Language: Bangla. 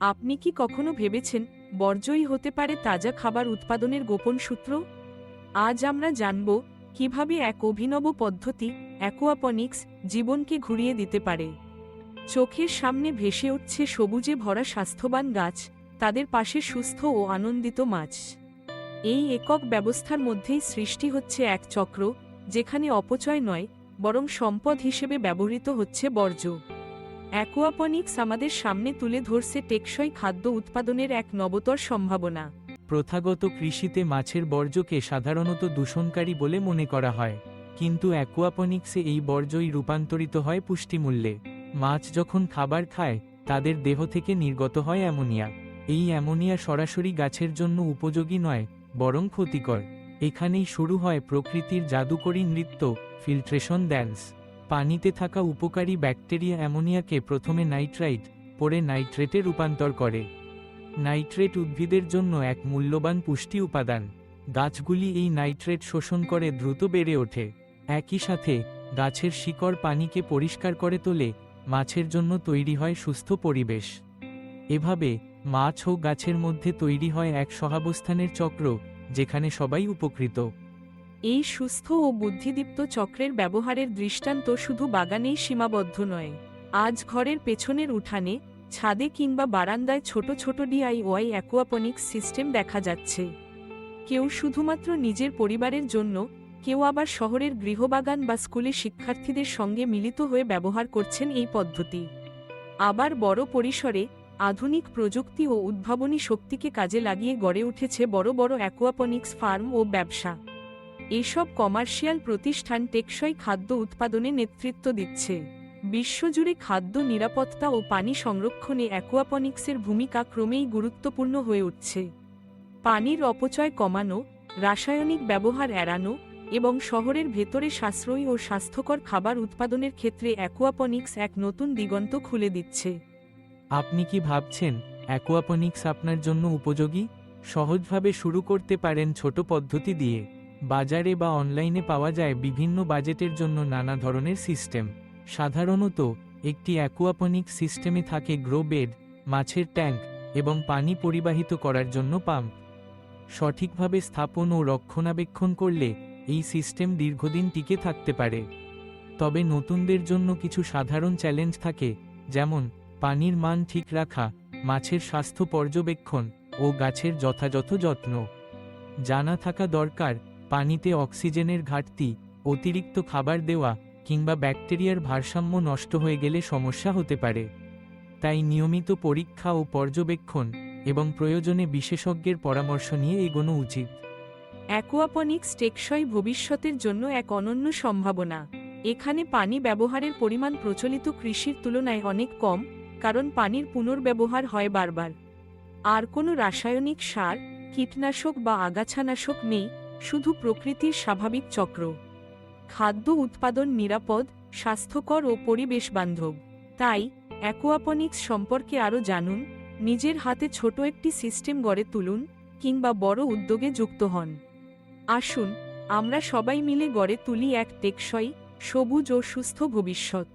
আপনি কি কখনো ভেবেছেন বর্জ্যই হতে পারে তাজা খাবার উৎপাদনের গোপন সূত্র? আজ আমরা জানব কিভাবে এক অভিনব পদ্ধতি অ্যাকুয়াপনিক্স জীবনকে ঘুরিয়ে দিতে পারে। চোখের সামনে ভেসে উঠছে সবুজে ভরা স্বাস্থ্যবান গাছ, তাদের পাশে সুস্থ ও আনন্দিত মাছ। এই একক ব্যবস্থার মধ্যেই সৃষ্টি হচ্ছে এক চক্র, যেখানে অপচয় নয়, বরং সম্পদ হিসেবে ব্যবহৃত হচ্ছে বর্জ্য। অ্যাকুয়াপনিক্স আমাদের সামনে তুলে ধরছে টেকসই খাদ্য উৎপাদনের এক নবতর সম্ভাবনা। প্রথাগত কৃষিতে মাছের বর্জ্যকে সাধারণত দূষণকারী বলে মনে করা হয়, কিন্তু অ্যাকুয়াপনিক্সে এই বর্জ্যই রূপান্তরিত হয় পুষ্টিমূল্যে। মাছ যখন খাবার খায়, তাদের দেহ থেকে নির্গত হয় অ্যামোনিয়া। এই অ্যামোনিয়া সরাসরি গাছের জন্য উপযোগী নয়, বরং ক্ষতিকর। এখানেই শুরু হয় প্রকৃতির জাদুকরী নৃত্য, ফিল্ট্রেশন ড্যান্স। পানিতে থাকা উপকারী ব্যাকটেরিয়া অ্যামোনিয়াকে প্রথমে নাইট্রাইট, পরে নাইট্রেটে রূপান্তর করে। নাইট্রেট উদ্ভিদের জন্য এক মূল্যবান পুষ্টি উপাদান। গাছগুলি এই নাইট্রেট শোষণ করে দ্রুত বেড়ে ওঠে। একই সাথে গাছের শিকড় পানিকে পরিষ্কার করে তোলে, মাছের জন্য তৈরি হয় সুস্থ পরিবেশ। এভাবে মাছ ও গাছের মধ্যে তৈরি হয় এক সহাবস্থানের চক্র, যেখানে সবাই উপকৃত। এই সুস্থ ও বুদ্ধিদীপ্ত চক্রের ব্যবহারের দৃষ্টান্ত শুধু বাগানেই সীমাবদ্ধ নয়। আজ ঘরের পেছনের উঠানে, ছাদে কিংবা বারান্দায় ছোট ছোট DIY অ্যাকুয়াপনিক্স সিস্টেম দেখা যাচ্ছে। কেউ শুধুমাত্র নিজের পরিবারের জন্য, কেউ আবার শহরের গৃহবাগান বা স্কুলে শিক্ষার্থীদের সঙ্গে মিলিত হয়ে ব্যবহার করছেন এই পদ্ধতি। আবার বড় পরিসরে আধুনিক প্রযুক্তি ও উদ্ভাবনী শক্তিকে কাজে লাগিয়ে গড়ে উঠেছে বড় বড় অ্যাকুয়াপনিক্স ফার্ম ও ব্যবসা। এসব কমার্শিয়াল প্রতিষ্ঠান টেকসই খাদ্য উৎপাদনে নেতৃত্ব দিচ্ছে। বিশ্বজুড়ে খাদ্য নিরাপত্তা ও পানি সংরক্ষণে অ্যাকুয়াপনিক্সের ভূমিকা ক্রমেই গুরুত্বপূর্ণ হয়ে উঠছে। পানির অপচয় কমানো, রাসায়নিক ব্যবহার এড়ানো এবং শহরের ভেতরে সাশ্রয়ী ও স্বাস্থ্যকর খাবার উৎপাদনের ক্ষেত্রে অ্যাকুয়াপনিক্স এক নতুন দিগন্ত খুলে দিচ্ছে। আপনি কি ভাবছেন অ্যাকুয়াপনিক্স আপনার জন্য উপযোগী? সহজভাবে শুরু করতে পারেন ছোট পদ্ধতি দিয়ে। বাজারে বা অনলাইনে পাওয়া যায় বিভিন্ন বাজেটের জন্য নানা ধরনের সিস্টেম। সাধারণত একটি অ্যাকুয়াপনিক্স সিস্টেমে থাকে গ্রো বেড, মাছের ট্যাঙ্ক এবং পানি পরিবাহিত করার জন্য পাম্প। সঠিকভাবে স্থাপন ও রক্ষণাবেক্ষণ করলে এই সিস্টেম দীর্ঘদিন টিকে থাকতে পারে। তবে নতুনদের জন্য কিছু সাধারণ চ্যালেঞ্জ থাকে, যেমন পানির মান ঠিক রাখা, মাছের স্বাস্থ্য পর্যবেক্ষণ ও গাছের যথাযথ যত্ন। জানা থাকা দরকার পানিতে অক্সিজেনের ঘাটতি, অতিরিক্ত খাবার দেওয়া কিংবা ব্যাকটেরিয়ার ভারসাম্য নষ্ট হয়ে গেলে সমস্যা হতে পারে। তাই নিয়মিত পরীক্ষা ও পর্যবেক্ষণ এবং প্রয়োজনে বিশেষজ্ঞের পরামর্শ নিয়ে এগোনো উচিত। অ্যাকুয়াপনিক্স টেকসই ভবিষ্যতের জন্য এক অনন্য সম্ভাবনা। এখানে পানি ব্যবহারের পরিমাণ প্রচলিত কৃষির তুলনায় অনেক কম, কারণ পানির পুনর্ব্যবহার হয় বারবার। আর কোনো রাসায়নিক সার, কীটনাশক বা আগাছানাশক নেই, শুধু প্রকৃতির স্বাভাবিক চক্র। খাদ্য উৎপাদন নিরাপদ, স্বাস্থ্যকর ও পরিবেশ বান্ধব। তাই অ্যাকুয়াপনিক্স সম্পর্কে আরও জানুন, নিজের হাতে ছোট একটি সিস্টেম গড়ে তুলুন কিংবা বড় উদ্যোগে যুক্ত হন। আসুন আমরা সবাই মিলে গড়ে তুলি এক টেকসই, সবুজ ও সুস্থ ভবিষ্যৎ।